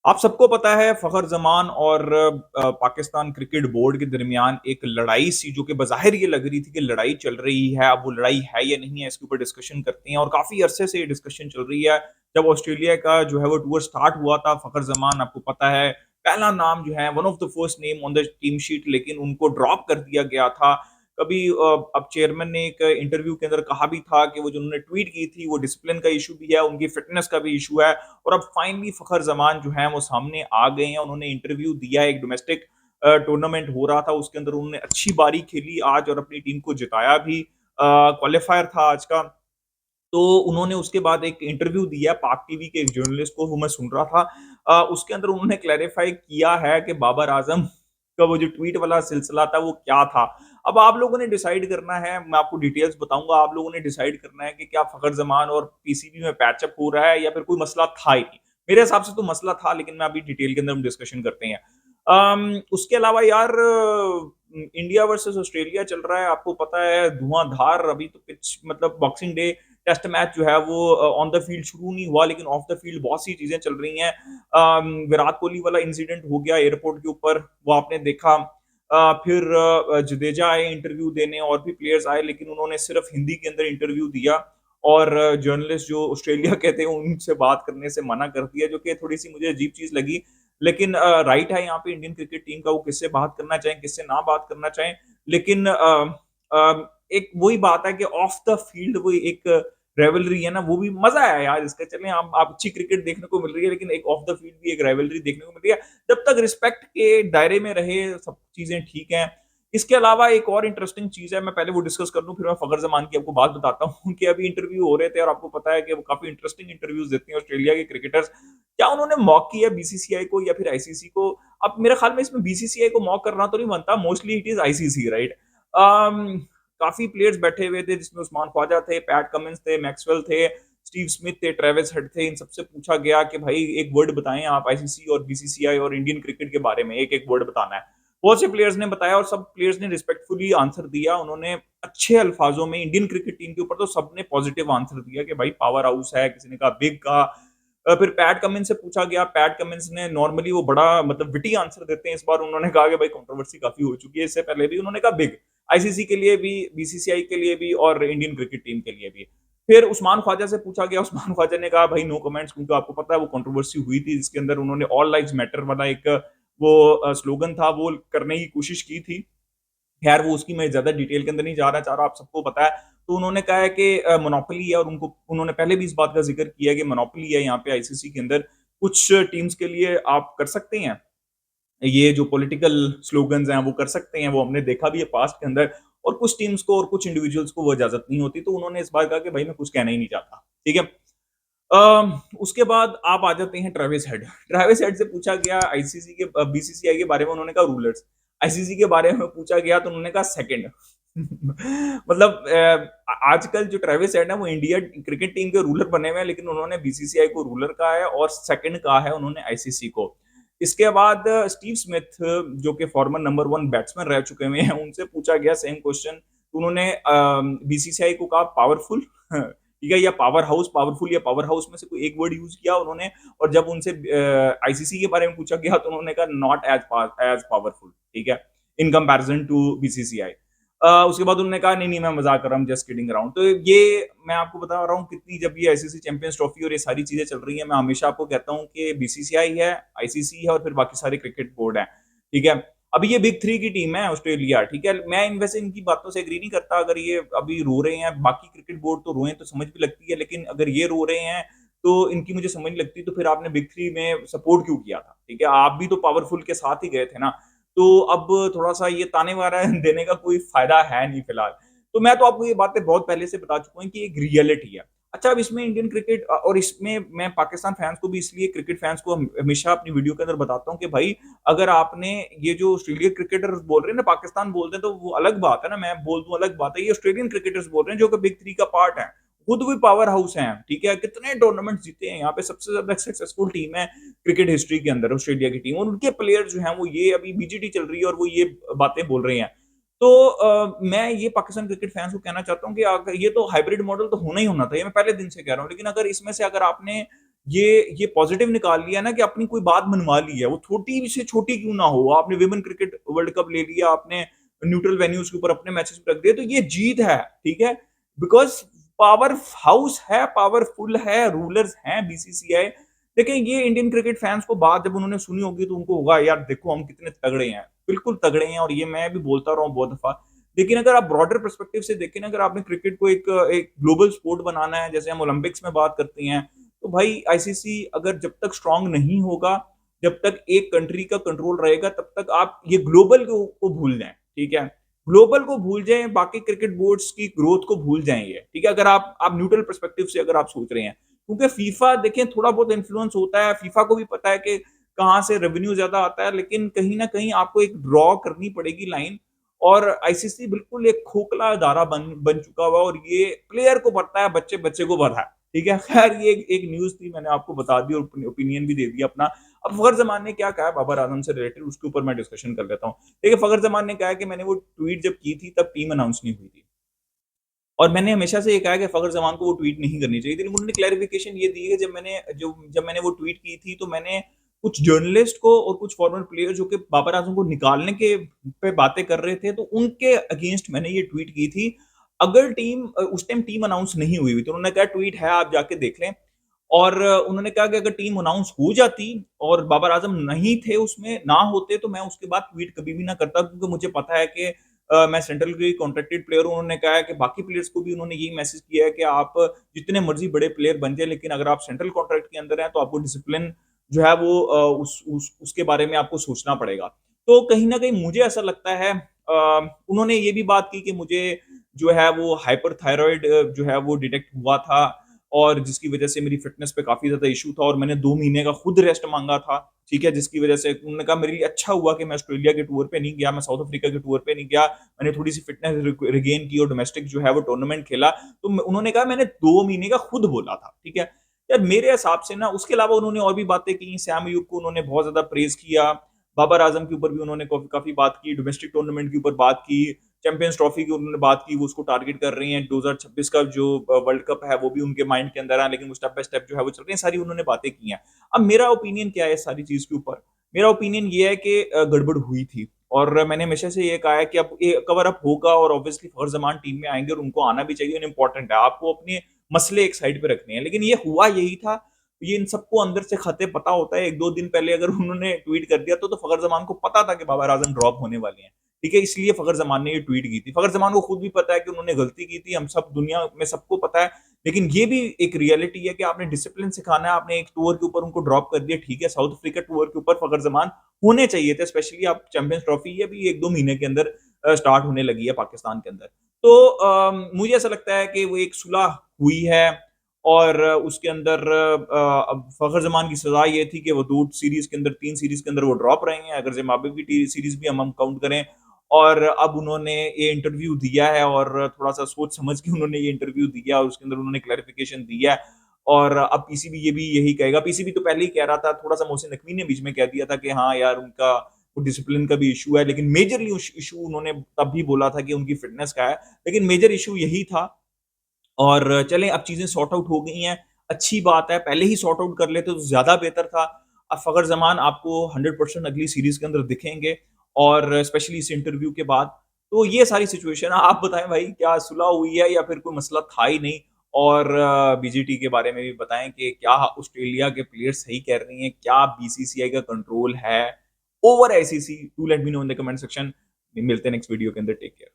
आप सबको पता है फ़खर ज़मान और पाकिस्तान क्रिकेट बोर्ड के दरमियान एक लड़ाई सी जो कि बज़ाहिर ये लग रही थी कि लड़ाई चल रही है, अब वो लड़ाई है या नहीं है इसके ऊपर डिस्कशन करते हैं और काफ़ी अरसे से ये डिस्कशन चल रही है। जब ऑस्ट्रेलिया का जो है वो टूर स्टार्ट हुआ था फ़खर ज़मान आपको पता है, पहला नाम जो है one of the first name on the team sheet लेकिन उनको ड्रॉप कर दिया गया था। कभी अब चेयरमैन ने एक इंटरव्यू के अंदर कहा भी था कि वो जो उन्होंने ट्वीट की थी वो डिसिप्लिन का इश्यू भी है, उनकी फिटनेस का भी इश्यू है और अब फाइनली फ़खर ज़मान जो हैं वो सामने आ गए हैं। उन्होंने इंटरव्यू दिया है, एक डोमेस्टिक टूर्नामेंट हो रहा था, उसके अंदर उन्होंने अच्छी बारी खेली आज और अपनी टीम को जिताया भी। क्वालीफायर था आज का, तो उन्होंने उसके बाद एक इंटरव्यू दिया पाक टीवी के एक जर्नलिस्ट को, वो मैं सुन रहा था। उसके अंदर उन्होंने क्लैरिफाई किया है कि बाबर आज़म का वो जो ट्वीट वाला सिलसिला था, वो क्या था। अब आप लोगों ने डिसाइड करना है, मैं आपको डिटेल्स बताऊँगा, आप लोगों ने डिसाइड करना है कि क्या फ़खर ज़मान और पीसीबी में पैचअप हो रहा है या फिर कोई मसला था ही नहीं। मेरे हिसाब से तो मसला था, लेकिन मैं अभी डिटेल के अंदर हम डिस्कशन करते हैं। उसके अलावा यार इंडिया वर्सेस ऑस्ट्रेलिया चल रहा है, आपको पता है धुआंधार अभी तो पिच मतलब बॉक्सिंग डे टेस्ट मैच जो है वो ऑन द फील्ड शुरू नहीं हुआ, लेकिन ऑफ द फील्ड बहुत सी चीजें चल रही हैं। विराट कोहली वाला इंसिडेंट हो गया एयरपोर्ट के ऊपर, वो आपने देखा। फिर जडेजा आए इंटरव्यू देने और भी प्लेयर्स आए, लेकिन उन्होंने सिर्फ हिंदी के अंदर इंटरव्यू दिया और जर्नलिस्ट जो ऑस्ट्रेलिया के थे उनसे बात करने से मना कर दिया, जो कि थोड़ी सी मुझे अजीब चीज लगी। लेकिन राइट है यहाँ पे इंडियन क्रिकेट टीम का, वो किससे बात करना चाहें किससे ना बात करना चाहें। लेकिन एक वही बात है कि ऑफ द फील्ड वो एक राइवलरी है ना, वो भी मजा आया यार इसका। चलें आप अच्छी क्रिकेट देखने को मिल रही है, लेकिन एक ऑफ द फील्ड भी एक राइवलरी देखने को मिल रही है। जब तक रिस्पेक्ट के दायरे में रहे सब चीजें ठीक हैं। इसके अलावा एक और इंटरेस्टिंग चीज है, मैं पहले वो डिस्कस कर लूं फिर मैं फखर जमान की आपको बात बताता हूँ कि अभी इंटरव्यू हो रहे थे और आपको पता है कि वो काफी इंटरेस्टिंग इंटरव्यूज देते हैं ऑस्ट्रेलिया के क्रिकेटर्स। क्या उन्होंने मॉक किया बीसीसीआई को या फिर आईसीसी को? अब मेरे ख्याल में इसमें बीसीसीआई को मॉक करना तो नहीं बनता, mostly it is ICC, right. काफी प्लेयर्स बैठे हुए थे जिसमें उस्मान ख्वाजा थे, पैट कमिंस थे, मैक्सवेल थे, स्टीव स्मिथ थे, ट्रेविस हेड थे। इन सबसे पूछा गया कि भाई एक वर्ड बताएं आप आईसीसी और बीसीसीआई और इंडियन क्रिकेट के बारे में, एक एक वर्ड बताना है। बहुत से प्लेयर्स ने बताया और सब प्लेयर्स ने रिस्पेक्टफुली आंसर दिया। उन्होंने अच्छे अल्फाजों में इंडियन क्रिकेट टीम के ऊपर तो सबने पॉजिटिव आंसर दिया कि भाई पावर हाउस है, किसी ने कहा बिग का। फिर पैट कमिंस से पूछा गया, पैट कमिंस ने नॉर्मली वो बड़ा मतलब विटी आंसर देते हैं, इस बार उन्होंने कहा कि भाई कंट्रोवर्सी काफी हो चुकी है, इससे पहले भी उन्होंने कहा बिग, आईसीसी के लिए भी, बीसीसीआई के लिए भी और इंडियन क्रिकेट टीम के लिए भी। फिर उस्मान ख्वाजा से पूछा गया, उस्मान ख्वाजा ने कहा भाई नो कमेंट्स, क्योंकि आपको पता है वो कंट्रोवर्सी हुई थी जिसके अंदर उन्होंने ऑल लाइव्स मैटर वाला एक वो स्लोगन था वो करने की कोशिश की थी। खैर वो उसकी मैं ज़्यादा डिटेल के अंदर नहीं जा रहा चाह रहा, आप सबको पता है। तो उन्होंने कहा है कि मोनोपोली है और उनको उन्होंने पहले भी इस बात का ज़िक्र किया है कि मोनोपोली है यहाँ पे आईसीसी के अंदर। कुछ टीम्स के लिए आप कर सकते हैं, ये जो पॉलिटिकल स्लोगन्स हैं वो कर सकते हैं, वो हमने देखा भी है पास्ट के अंदर। और कुछ टीम्स को और कुछ इंडिविजुअल्स को वो इजाज़त नहीं होती, तो उन्होंने इस बार कहा कि भाई मैं कुछ कहना ही नहीं चाहता, ठीक है? उसके बाद आप आ जाते हैं ट्रेविस हेड। ट्रेविस हेड से पूछा गया आईसीसी के बीसीसीआई के बारे में, उन्होंने कहा रूलर्स। आईसीसी के बारे में पूछा गया तो उन्होंने कहा सेकंड। मतलब आजकल जो ट्रेविस हेड है वो इंडिया क्रिकेट टीम के रूलर बने हुए हैं, लेकिन उन्होंने बीसीसीआई को रूलर कहा है और सेकंड कहा है उन्होंने आईसीसी को। इसके बाद स्टीव स्मिथ जो कि फॉर्मर नंबर 1 बैट्समैन रह चुके हुए हैं, उनसे पूछा गया सेम क्वेश्चन। उन्होंने बीसीसीआई को कहा पावरफुल, ठीक है, या पावर हाउस, पावरफुल या पावर हाउस में से कोई एक वर्ड यूज किया उन्होंने। और जब उनसे आईसीसी के बारे में पूछा गया तो उन्होंने कहा नॉट एज पावरफुल, ठीक है, इन कंपैरिजन टू बीसीसीआई। उसके बाद उन्होंने कहा नहीं नहीं मैं मजाक कर रहा हूँ, जस्ट किडिंग अराउंड। तो ये मैं आपको बता रहा हूँ कितनी, जब ये आईसीसी चैंपियंस ट्रॉफी और ये सारी चीजें चल रही है, मैं हमेशा आपको कहता हूँ कि बीसीसीआई है, आईसीसी है और फिर बाकी सारे क्रिकेट बोर्ड है, ठीक है। अभी ये बिग थ्री की टीम है ऑस्ट्रेलिया, ठीक है। मैं इन वैसे इनकी बातों से एग्री नहीं करता, अगर ये अभी रो रहे हैं, बाकी क्रिकेट बोर्ड तो रोए तो समझ भी लगती है, लेकिन अगर ये रो रहे हैं तो इनकी मुझे समझ नहीं लगती। तो फिर आपने बिग थ्री में सपोर्ट क्यों किया था, ठीक है, आप भी तो पावरफुल के साथ ही गए थे ना। तो अब थोड़ा-सा ये ताने मारा देने का कोई फ़ायदा है नहीं फिलहाल। तो मैं तो आपको ये बातें बहुत पहले से बता चुका हूँ कि एक रियलिटी है। अच्छा, अब इसमें इंडियन क्रिकेट और इसमें मैं पाकिस्तान फैन्स को भी, इसलिए क्रिकेट फैन्स को हमेशा अपनी वीडियो के अंदर बताता हूँ कि भाई अगर आपने ये जो ऑस्ट्रेलियन क्रिकेटर्स बोल रहे हैं ना, पाकिस्तान बोलते हैं तो वो अलग बात है ना, मैं बोल दूँ अलग बात है। ये ऑस्ट्रेलियन क्रिकेटर्स बोल रहे हैं जो कि बिग थ्री का पार्ट है। खुद भी पावर हाउस हैं, ठीक है? कितने टूर्नामेंट जीते हैं, यहाँ पे सबसे ज़्यादा सक्सेसफुल टीम है क्रिकेट हिस्ट्री के अंदर ऑस्ट्रेलिया की टीम, और उनके प्लेयर जो हैं वो ये अभी बीजीटी चल रही है और वो ये बातें बोल रहे हैं। तो मैं ये पाकिस्तान क्रिकेट फैंस को कहना चाहता हूँ कि अगर ये तो हाइब्रिड मॉडल तो होना ही होना था, ये मैं पहले दिन से कह रहा हूँ। लेकिन अगर इसमें से अगर आपने ये पॉजिटिव निकाल लिया ना कि अपनी कोई बात मनवा ली है, वो छोटी से छोटी क्यों ना हो, आपने विमेन क्रिकेट वर्ल्ड कप ले लिया, आपने न्यूट्रल वेन्यूज के ऊपर अपने मैचेस रख दिए, तो ये जीत है, ठीक है? बिकॉज पावर हाउस है, पावरफुल है, रूलर्स हैं बीसीसीआई। देखिए, ये इंडियन क्रिकेट फैंस को बात जब उन्होंने सुनी होगी तो उनको होगा यार देखो हम कितने तगड़े हैं, बिल्कुल तगड़े हैं, और ये मैं भी बोलता रहा हूँ बहुत दफा। लेकिन अगर आप ब्रॉडर पर्सपेक्टिव से देखें ना, अगर आपने क्रिकेट को एक एक ग्लोबल स्पोर्ट बनाना है, जैसे हम ओलंपिक्स में बात करते हैं, तो भाई आईसीसी अगर जब तक स्ट्रांग नहीं होगा, जब तक एक कंट्री का कंट्रोल रहेगा, तब तक आप ये ग्लोबल को भूल जाएं, ठीक है? ग्लोबल को भूल जाएं, बाकी क्रिकेट बोर्ड्स की ग्रोथ को भूल जाएं, ये ठीक है? अगर आप न्यूट्रल पर्सपेक्टिव से अगर आप सोच रहे हैं, क्योंकि फीफा देखें थोड़ा बहुत इन्फ्लुएंस होता है, फीफा को भी पता है कि कहाँ से रेवेन्यू ज्यादा आता है, लेकिन कहीं ना कहीं आपको एक ड्रॉ करनी पड़ेगी लाइन। और आईसीसी बिल्कुल एक खोखला अदारा बन बन चुका हुआ है, और ये प्लेयर को पता है, बच्चे बच्चे को पता है, ठीक है? खैर, ये एक न्यूज़ थी, मैंने आपको बता दी और ओपिनियन भी दे दिया अपना। अब फ़खर ज़मान ने क्या कहा है बाबर आज़म से रिलेटेड, उसके ऊपर मैं डिस्कशन कर लेता हूँ। देखिए, फ़खर ज़मान ने कहा है कि मैंने वो ट्वीट जब की थी तब टीम अनाउंस नहीं हुई थी। और मैंने हमेशा से ये कहा है कि फ़खर ज़मान को वो ट्वीट नहीं करनी चाहिए थी। लेकिन उन्होंने क्लैरिफ़िकेशन ये दी है, जब मैंने वो ट्वीट की थी, तो मैंने कुछ जर्नलिस्ट को और कुछ फॉरमर प्लेयर जो कि बाबर आज़म को निकालने के पे बातें कर रहे थे, तो उनके अगेंस्ट मैंने ये ट्वीट की थी। अगर उस टाइम टीम अनाउंस नहीं हुई हुई, तो उन्होंने कहा ट्वीट है, आप जाके देख लें। और उन्होंने कहा कि अगर टीम अनाउंस हो जाती और बाबर आज़म नहीं थे उसमें, ना होते, तो मैं उसके बाद ट्वीट कभी भी ना करता, क्योंकि मुझे पता है कि मैं सेंट्रल की कॉन्ट्रैक्टेड प्लेयर हूँ। उन्होंने कहा है कि बाकी प्लेयर्स को भी उन्होंने यही मैसेज किया है कि आप जितने मर्ज़ी बड़े प्लेयर बन जाएँ, लेकिन अगर आप सेंट्रल कॉन्ट्रैक्ट के अंदर हैं, तो आपको डिसिप्लिन जो है वो उसके बारे में आपको सोचना पड़ेगा। तो कहीं न कहीं मुझे ऐसा लगता है, उन्होंने ये भी बात की कि मुझे जो है वो हाइपरथायरॉइड जो है वो डिटेक्ट हुआ था, और जिसकी वजह से मेरी फ़िटनेस पे काफ़ी ज़्यादा इश्यू था, और मैंने 2 महीने का खुद रेस्ट माँगा था, ठीक है? जिसकी वजह से उन्होंने कहा मेरे लिए अच्छा हुआ कि मैं ऑस्ट्रेलिया के टूर पे नहीं गया, मैं साउथ अफ्रीका के टूर पे नहीं गया, मैंने थोड़ी-सी फ़िटनेस रिगेन की और डोमेस्टिक जो है वो टूर्नामेंट खेला। तो उन्होंने कहा मैंने 2 महीने का खुद बोला था, ठीक है? यार मेरे हिसाब से ना, उसके अलावा उन्होंने और भी बातें की, सैम अयूब को उन्होंने बहुत ज़्यादा प्रेज़ किया, बाबर आज़म के ऊपर भी उन्होंने काफ़ी बात की, डोमेस्टिक टूर्नामेंट के ऊपर बात की, चैंपियंस ट्रॉफी की उन्होंने बात की, वो उसको टारगेट कर रही हैं, 2026 का जो वर्ल्ड कप है वो भी उनके माइंड के अंदर है, लेकिन वो स्टेप बाय स्टेप जो है वो चल रही हैं, सारी उन्होंने बातें की हैं। अब मेरा ओपिनियन क्या है इस सारी चीज़ के ऊपर? मेरा ओपिनियन ये है कि गड़बड़ हुई थी, और मैंने हमेशा से ये कहा है कि अब ये कवर अप होगा, और ऑब्वियसली फ़खर ज़मान टीम में आएँगे और उनको आना भी चाहिए, और इम्पोर्टेंट है। आपको अपने मसले एक साइड पे रखने हैं, लेकिन ये हुआ यही था, ये इन सबको अंदर से खते पता होता है। 1-2 दिन पहले अगर उन्होंने ट्वीट कर दिया, तो फ़खर ज़मान को पता था कि बाबर आज़म ड्रॉप होने वाले हैं। ठीक है? इसलिए फ़खर ज़मान ने ये ट्वीट की थी। फ़खर ज़मान को खुद भी पता है कि उन्होंने गलती की थी, हम सब दुनिया में सबको पता है। लेकिन ये भी एक रियलिटी है कि आपने डिसिप्लिन सिखाना है, आपने एक टूर के ऊपर उनको ड्रॉप कर दिया, ठीक है, साउथ अफ्रीका टूर के ऊपर फ़खर ज़मान होने चाहिए थे, स्पेशली आप चैंपियंस ट्रॉफी ये भी 1-2 महीने के अंदर स्टार्ट होने लगी है पाकिस्तान के अंदर। तो मुझे ऐसा लगता है कि वो एक सुलह हुई है, और उसके अंदर अब फ़खर ज़मान की सज़ा ये थी कि वो 2 सीरीज़ के अंदर, 3 सीरीज़ के अंदर वो ड्रॉप रहे हैं, अगर ज़िम्बाब्वे की टी सीरीज़ भी हम काउंट करें। और अब उन्होंने ये इंटरव्यू दिया है, और थोड़ा-सा सोच समझ के उन्होंने ये इंटरव्यू दिया, और उसके अंदर उन्होंने क्लैरिफ़िकेशन दिया है। और अब पीसीबी ये भी यही कहेगा, पीसीबी तो पहले ही कह रहा था, थोड़ा-सा मोहसिन नकवी ने बीच में कह दिया था कि हाँ यार, उनका वो डिसिप्लिन का भी इश्यू है, लेकिन मेजरली इश्यू उन्होंने तब भी बोला था कि उनकी फ़िटनेस का है, लेकिन मेजर इश्यू यही था। और चलें, अब चीज़ें सॉर्ट आउट हो गई हैं, अच्छी बात है, पहले ही सॉर्ट आउट कर लेते तो ज़्यादा बेहतर था। अब फ़खर ज़मान आपको 100% अगली सीरीज़ के अंदर दिखेंगे, और स्पेशली इस इंटरव्यू के बाद। तो ये सारी सिचुएशन है, आप बताएँ भाई, क्या सुलह हुई है या फिर कोई मसला था ही नहीं? और बीजीटी के बारे में भी बताएँ कि क्या ऑस्ट्रेलिया के प्लेयर्स सही कह रही हैं? क्या बीसीसीआई का कंट्रोल है over ICC? Do let me know in the comment section. मिलते हैं नेक्स्ट वीडियो के अंदर, टेक केयर।